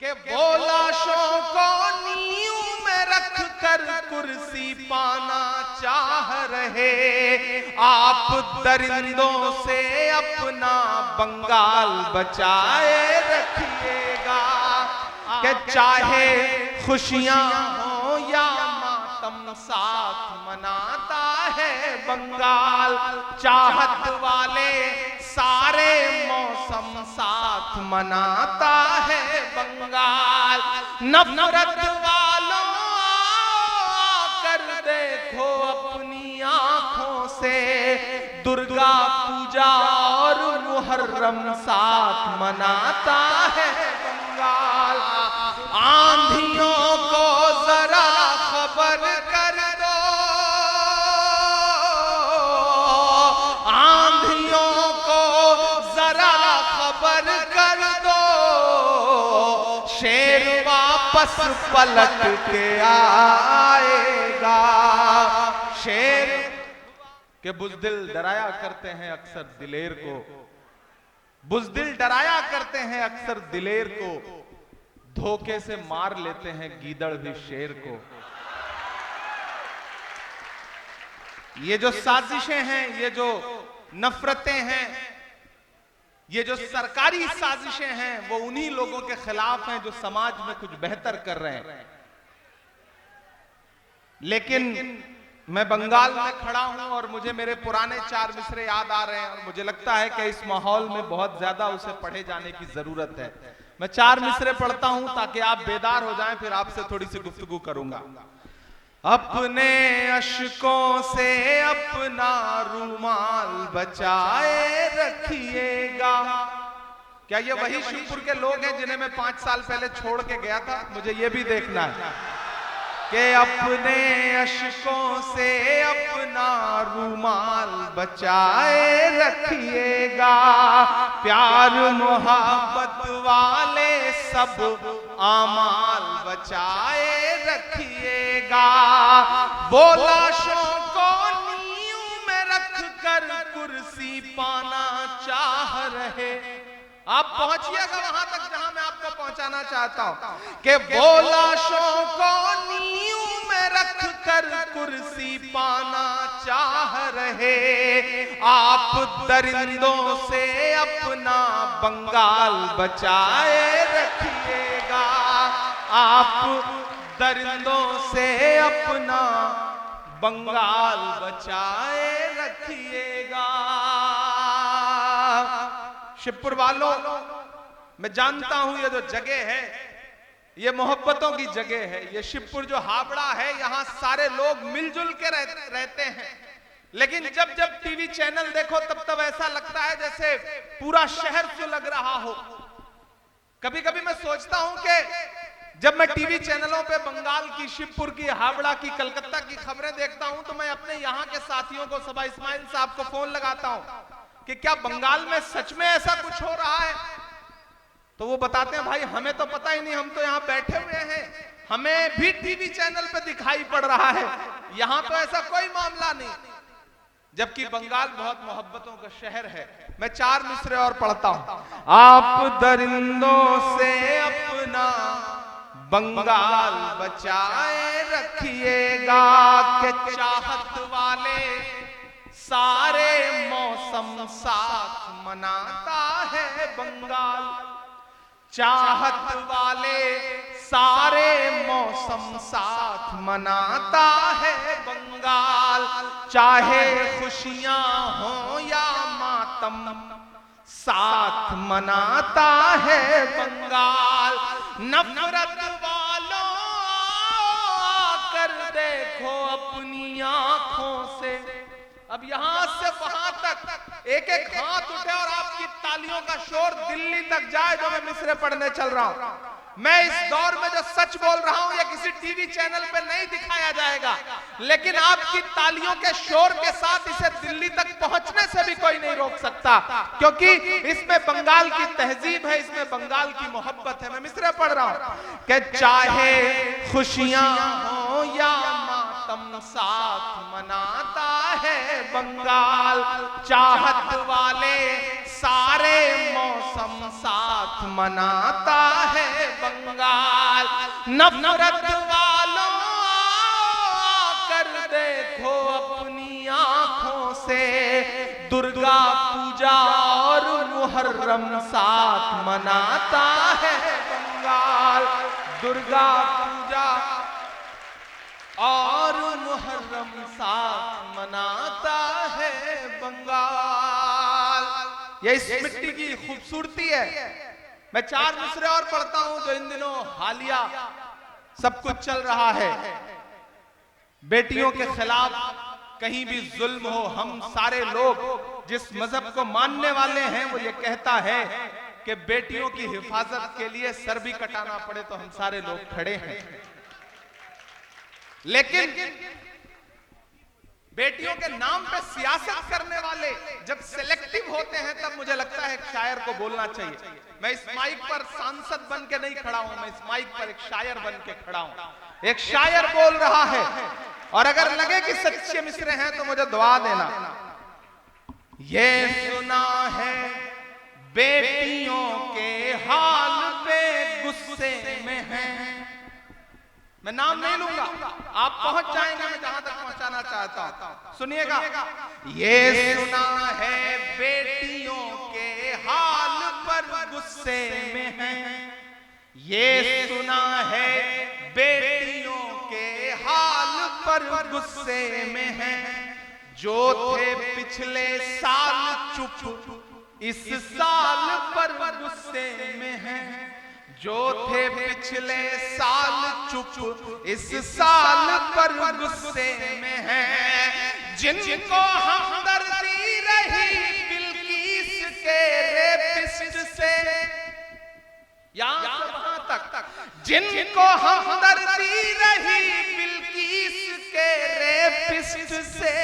के बोलाशों को नींव में रख कर कुर्सी पाना चाह रहे, आप दरिंदों से अपना बंगाल बचाए रखिएगा। कि चाहे खुशियां हो या मातम साथ मनाता है बंगाल, चाहत वाले सारे मौसम साथ मनाता है बंगाल। नफरत वालों आकर देखो अपनी आंखों से, दुर्गा पूजा और मुहर्रम साथ मनाता है बंगाल। आंधियों को जरा खबर कर दो, आंधियों को जरा खबर कर दो, शेर वापस पलट के आएगा। शेर के बुज़दिल डराया करते हैं अक्सर दिलेर को, बुज़दिल डराया करते हैं अक्सर दिलेर को, धोखे से मार लेते हैं गीदड़ भी शेर को। ये जो साजिशें हैं, ये जो नफरतें हैं, ये जो सरकारी साजिशें हैं, वो उन्हीं लोगों के खिलाफ हैं जो समाज में कुछ बेहतर कर रहे हैं। लेकिन मैं बंगाल में खड़ा हूं और मुझे मेरे पुराने 4 मिसरे याद आ रहे हैं और मुझे लगता है कि इस माहौल में बहुत ज्यादा उसे पढ़े जाने की जरूरत है। मैं 4 मिसरे पढ़ता हूं ताकि आप बेदार हो जाएं, फिर आपसे थोड़ी सी गुफ्तगू करूंगा। अपने अश्कों से अपना रूमाल बचाए रखिएगा। क्या ये वही शिवपुर के लोग हैं जिन्हें मैं 5 साल पहले छोड़ के गया था? मुझे ये भी देखना है कि अपने अश्कों से अपना रूमाल बचाए रखिएगा। प्यार मोहब्बत वाले सब आमाल बचाए रखिएगा। बोलाशों को नींव में रख कर कुर्सी पाना चाह रहे, आप पहुंचिएगा वहां तक जहां मैं आपको पहुंचाना चाहता हूं। कि बोलाशों को नींव में रख कर कुर्सी पाना चाह रहे, आप दरिंदों से अपना बंगाल बचाए रखिएगा। आप दरिंदों से अपना बंगाल बचाए रखिएगा। शिवपुर वालों, मैं जानता हूं ये जो जगह है ये मोहब्बतों की जगह है। ये शिवपुर जो हावड़ा है, यहां सारे लोग मिलजुल के रहते हैं। लेकिन जब जब टीवी चैनल देखो तब तब ऐसा लगता है जैसे पूरा शहर सुलग रहा हो। कभी कभी मैं सोचता हूं कि जब मैं टीवी चैनलों पे बंगाल की, शिवपुर की, हावड़ा की, कलकत्ता की खबरें देखता हूं तो मैं अपने यहाँ के साथियों को, सबा इस्माइल साहब को फोन लगाता हूं कि क्या बंगाल में सच में ऐसा कुछ हो रहा है? तो वो बताते हैं भाई हमें तो पता ही नहीं, हम तो यहाँ बैठे हुए हैं, हमें भी टीवी चैनल पे दिखाई पड़ रहा है, यहाँ तो ऐसा कोई मामला नहीं। जबकि बंगाल बहुत मोहब्बतों का शहर है। मैं 4 मिसरे और पढ़ता हूं। आप दरिंदों से अपना बंगाल बचाए रखिएगा। के चाहत वाले सारे मौसम साथ मनाता है बंगाल, चाहत वाले सारे मौसम साथ मनाता है बंगाल। चाहे खुशियां हो या मातम साथ मनाता है बंगाल। नफरत वालों आकर देखो अपनी आंखों से, अब यहां से वहां तक एक एक हाथ उठे और आपकी तालियों का शोर दिल्ली तक जाए जो मैं मिसरे पढ़ने चल रहा हूं। मैं इस दौर में जो सच बोल रहा हूं ये किसी टीवी चैनल पे नहीं दिखाया जाएगा, लेकिन आपकी तालियों के शोर के साथ इसे दिल्ली तक पहुंचने से भी कोई नहीं रोक सकता, क्योंकि इसमें बंगाल की तहजीब है, इसमें बंगाल की मोहब्बत है। मैं मिसरे पढ़ रहा हूं कि चाहे खुशियां हो या मातम साथ मनाता है बंगाल। चाहत वाले सारे मौसम साथ मनाता है बंगाल। नफरत वालों कर देखो अपनी आंखों से, दुर्गा पूजा और मुहर्रम साथ मनाता है बंगाल। दुर्गा पूजा और मुहर्रम साथ मनाता है बंगाल। ये इस मिट्टी की खूबसूरती है। मैं 4 मिसरे और पढ़ता हूं जो इन दिनों हालिया सब कुछ चल रहा है। बेटियों के खिलाफ कहीं भी जुल्म हो, हम सारे लोग जिस मजहब को मानने वाले हैं वो ये कहता है कि बेटियों की हिफाजत के लिए सर भी कटाना पड़े तो हम सारे लोग खड़े हैं। लेकिन बेटियों के नाम पे सियासत करने वाले जब सिलेक्टिव होते हैं तब मुझे लगता है एक शायर को बोलना चाहिए। मैं इस माइक पर सांसद बन के नहीं खड़ा हूं, मैं इस माइक पर एक शायर बन के खड़ा हूं। एक शायर बोल रहा है और अगर लगे कि सच्चे मिसरे हैं तो मुझे दुआ देना। ये सुना है बेटियों के हाल पे गुस्से में है। मैं नाम नहीं लूंगा, आप पहुंच जाएंगे मैं जहां तक पहुंचाना चाहता हूं। सुनिएगा, ये सुना है बेटियों के हाल पर गुस्से में है। ये सुना है बेटियों के हाल पर गुस्से में है। जो थे पिछले साल चुप इस साल पर गुस्से में है। जो थे पिछले साल चुप इस साल पर गुस्से में है। जिनको हमदर्दी रही बिल्किस के रेपिस्ट से, यहां से वहां तक, जिनको हमदर्दी रही बिल्किस के रेपिस्ट से,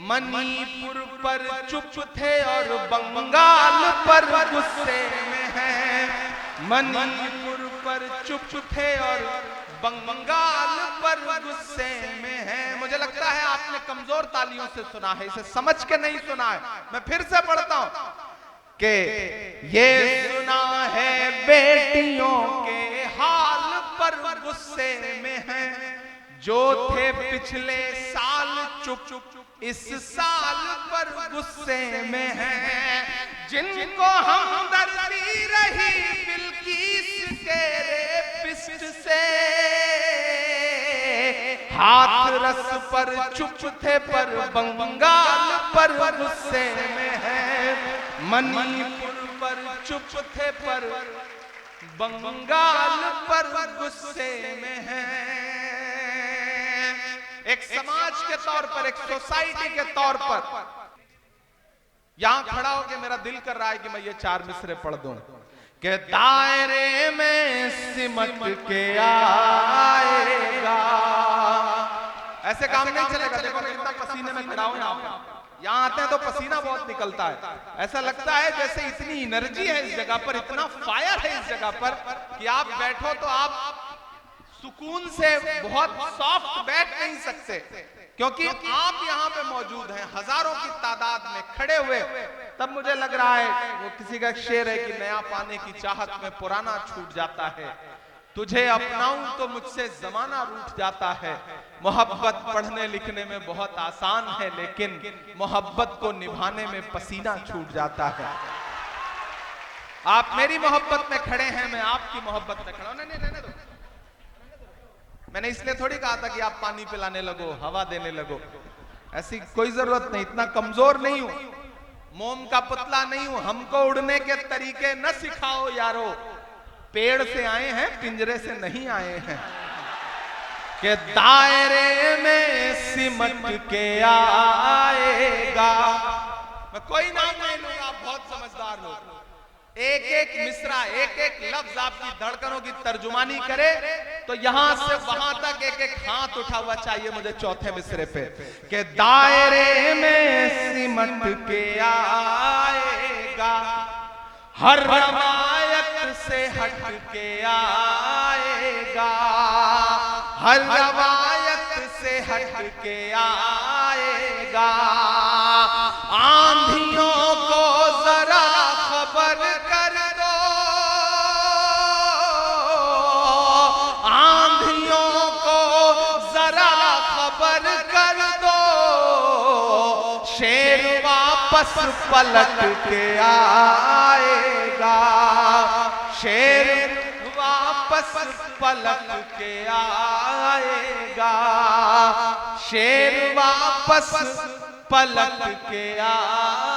मणिपुर पर चुप थे और बंगाल पर गुस्से में है। मणिपुर पर चुप थे और बंगाल पर गुस्से में है। मुझे लगता है आपने कमजोर तालियों से सुना है, इसे समझ के नहीं सुना है। मैं फिर से पढ़ता हूं कि ये सुना है बेटियों के हाल पर गुस्से में है। जो थे पिछले साल चुप इस साल पर गुस्से में है। जिनको हमदर्दी रही बिल्किस के रेपिस्ट से, हाथ रस पर चुप थे पर बंगाल पर गुस्से में है। मणिपुर पर चुप थे पर बंगाल पर गुस्से में है। एक समाज के तौर पर, एक सोसाइटी के तौर पर यहां खड़ा होकर मेरा दिल कर रहा है कि मैं ये 4 मिसरे पढ़ दूं कि दायरे में सिमट के आएगा। ऐसे काम नहीं चलेगा। देखो मैं इतना पसीने में खड़ा हूं, यहां आते हैं तो पसीना बहुत निकलता है। ऐसा लगता है जैसे इतनी एनर्जी है इस जगह पर, इतना फायर है इस जगह पर कि आप बैठो तो आप सुकून से बहुत सॉफ्ट बैठ नहीं सकते, क्योंकि आप यहाँ पे मौजूद हैं हजारों की तादाद में खड़े हुए। तब मुझे लग रहा है वो किसी का शेर है कि नया पाने की चाहत में पुराना छूट जाता है। तुझे अपनाऊं तो मुझसे जमाना रूठ जाता है। मोहब्बत पढ़ने लिखने में बहुत आसान है, लेकिन मोहब्बत को निभाने में पसीना छूट जाता है। आप मेरी मोहब्बत में खड़े हैं, मैं आपकी मोहब्बत में खड़ा हूं। नहीं रहने दो। मैंने इसलिए थोड़ी कहा था कि आप पानी पिलाने लगो, हवा देने लगो, ऐसी कोई जरूरत नहीं। इतना कमजोर नहीं हूं, मोम का पुतला नहीं हूं। हमको उड़ने के तरीके न सिखाओ यारो, पेड़ से आए हैं पिंजरे से नहीं आए हैं। कि दायरे में सिमट के आएगा। मैं कोई नाम नहीं लूंगा, आप बहुत समझदार लोग। एक एक मिसरा, एक एक लफ्ज आपकी धड़कनों की तर्जुमानी करे तो यहां से वहां तक एक एक हाथ उठा हुआ चाहिए मुझे चौथे मिसरे पे। कि दायरे में सिमट के आएगा, हर रवायत से हट के आएगा, हर रवायत से हट के आएगा। आंधियों को जरा खबर कर दो, वापस पलट के आएगा, शेर वापस पलट के आएगा, शेर वापस पलट के आएगा।